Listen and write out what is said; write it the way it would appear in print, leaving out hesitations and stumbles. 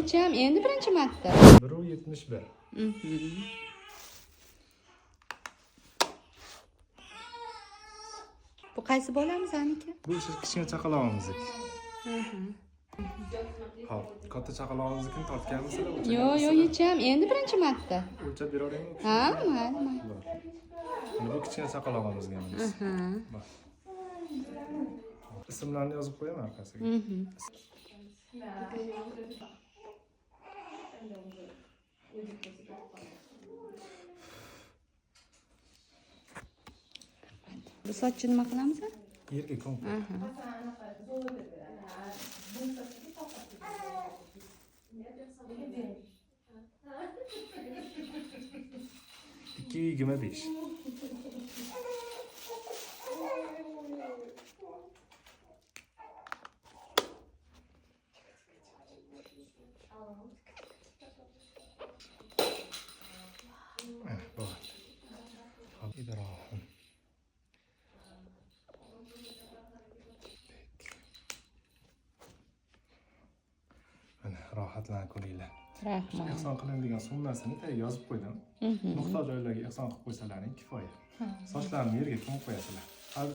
yecham, endi birinchi marta. 1.71. Bu qaysi bolamiz aniki? Bu kichkina chaqalog'imizniki. Hop, katta chaqalog'imiznikini tortganmisizlar? Yo'q, yecham, endi birinchi marta. O'lchab beravering. Ha, mayli. Mana bu kichkina chaqalog'imizga emas. Ismlarni yozib qo'yaman orqasiga. Bu sochni nima qilamiz? Yerga ko'mib. İki 25. Bak. İbrahim. Mana rohatlanib ko'ringlar. Rahmat. Ehson qilinadigan summasini tagiga yozib qo'ydim. Nuqta joylarga ehson qilib qo'ysalaring kifoya. Sochlarni yerga ko'mib qo'yasizlar.